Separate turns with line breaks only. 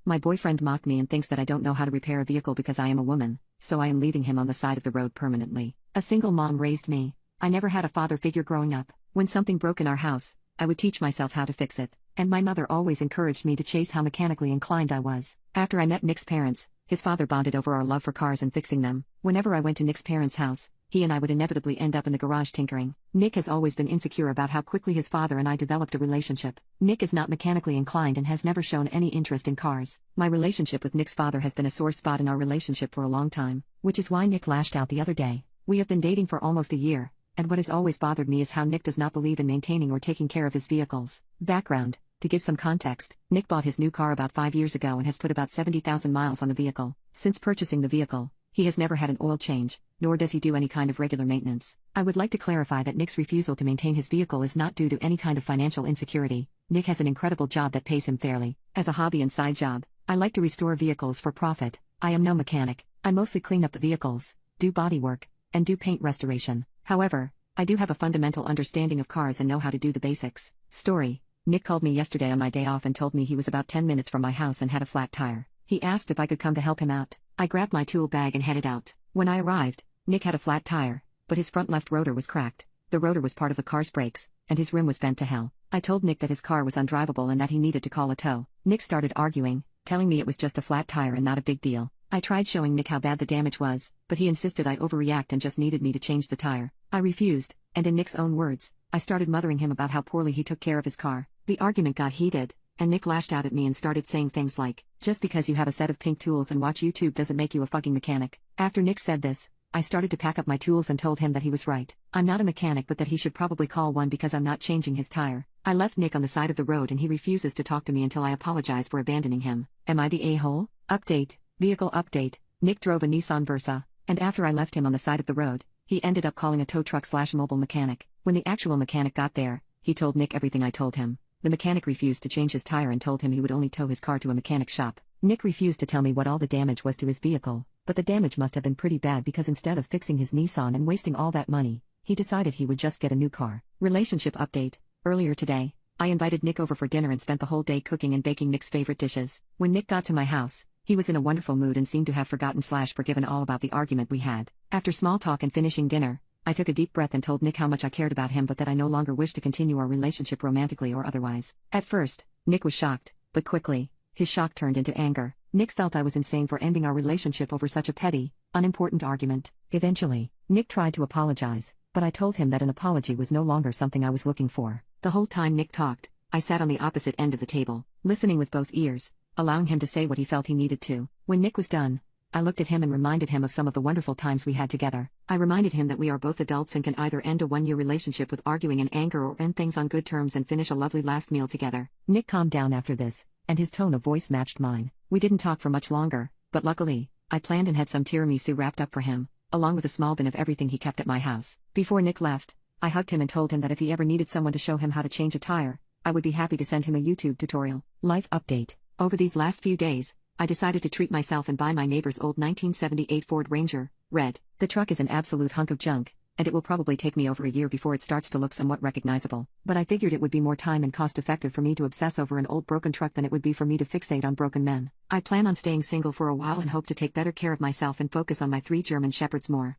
My boyfriend mocked me and thinks that I don't know how to repair a vehicle because I am a woman, so I am leaving him on the side of the road permanently. A single mom raised me. I never had a father figure growing up. When something broke in our house, I would teach myself how to fix it, and my mother always encouraged me to chase how mechanically inclined I was. After I met Nick's parents, his father bonded over our love for cars and fixing them. Whenever I went to Nick's parents' house, he and I would inevitably end up in the garage tinkering. Nick has always been insecure about how quickly his father and I developed a relationship. Nick is not mechanically inclined and has never shown any interest in cars. My relationship with Nick's father has been a sore spot in our relationship for a long time, which is why Nick lashed out the other day. We have been dating for almost a year, and what has always bothered me is how Nick does not believe in maintaining or taking care of his vehicles. Background: to give some context, Nick bought his new car about 5 years ago and has put about 70,000 miles on the vehicle. Since purchasing the vehicle, he has never had an oil change, nor does he do any kind of regular maintenance. I would like to clarify that Nick's refusal to maintain his vehicle is not due to any kind of financial insecurity. Nick has an incredible job that pays him fairly. As a hobby and side job, I like to restore vehicles for profit. I am no mechanic. I mostly clean up the vehicles, do body work, and do paint restoration. However, I do have a fundamental understanding of cars and know how to do the basics. Story: Nick called me yesterday on my day off and told me he was about 10 minutes from my house and had a flat tire. He asked if I could come to help him out. I grabbed my tool bag and headed out. When I arrived, Nick had a flat tire, but his front left rotor was cracked. The rotor was part of the car's brakes, and his rim was bent to hell. I told Nick that his car was undrivable and that he needed to call a tow. Nick started arguing, telling me it was just a flat tire and not a big deal. I tried showing Nick how bad the damage was, but he insisted I overreact and just needed me to change the tire. I refused, and in Nick's own words, I started mothering him about how poorly he took care of his car. The argument got heated, and Nick lashed out at me and started saying things like, "Just because you have a set of pink tools and watch YouTube doesn't make you a fucking mechanic." After Nick said this, I started to pack up my tools and told him that he was right. I'm not a mechanic, but that he should probably call one because I'm not changing his tire. I left Nick on the side of the road and he refuses to talk to me until I apologize for abandoning him. Am I the a-hole? Update: vehicle update. Nick drove a Nissan Versa, and after I left him on the side of the road, he ended up calling a tow truck/mobile mechanic. When the actual mechanic got there, he told Nick everything I told him. The mechanic refused to change his tire and told him he would only tow his car to a mechanic shop. Nick refused to tell me what all the damage was to his vehicle, but the damage must have been pretty bad because instead of fixing his Nissan and wasting all that money, he decided he would just get a new car. Relationship update: earlier today, I invited Nick over for dinner and spent the whole day cooking and baking Nick's favorite dishes. When Nick got to my house, he was in a wonderful mood and seemed to have forgotten/forgiven all about the argument we had. After small talk and finishing dinner, I took a deep breath and told Nick how much I cared about him but that I no longer wished to continue our relationship romantically or otherwise. At first, Nick was shocked, but quickly, his shock turned into anger. Nick felt I was insane for ending our relationship over such a petty, unimportant argument. Eventually, Nick tried to apologize, but I told him that an apology was no longer something I was looking for. The whole time Nick talked, I sat on the opposite end of the table, listening with both ears, allowing him to say what he felt he needed to. When Nick was done, I looked at him and reminded him of some of the wonderful times we had together. I reminded him that we are both adults and can either end a one-year relationship with arguing and anger or end things on good terms and finish a lovely last meal together. Nick calmed down after this, and his tone of voice matched mine. We didn't talk for much longer, but luckily, I planned and had some tiramisu wrapped up for him, along with a small bin of everything he kept at my house. Before Nick left, I hugged him and told him that if he ever needed someone to show him how to change a tire, I would be happy to send him a YouTube tutorial. Life update: over these last few days, I decided to treat myself and buy my neighbor's old 1978 Ford Ranger, red. The truck is an absolute hunk of junk, and it will probably take me over a year before it starts to look somewhat recognizable. But I figured it would be more time and cost effective for me to obsess over an old broken truck than it would be for me to fixate on broken men. I plan on staying single for a while and hope to take better care of myself and focus on my 3 German Shepherds more.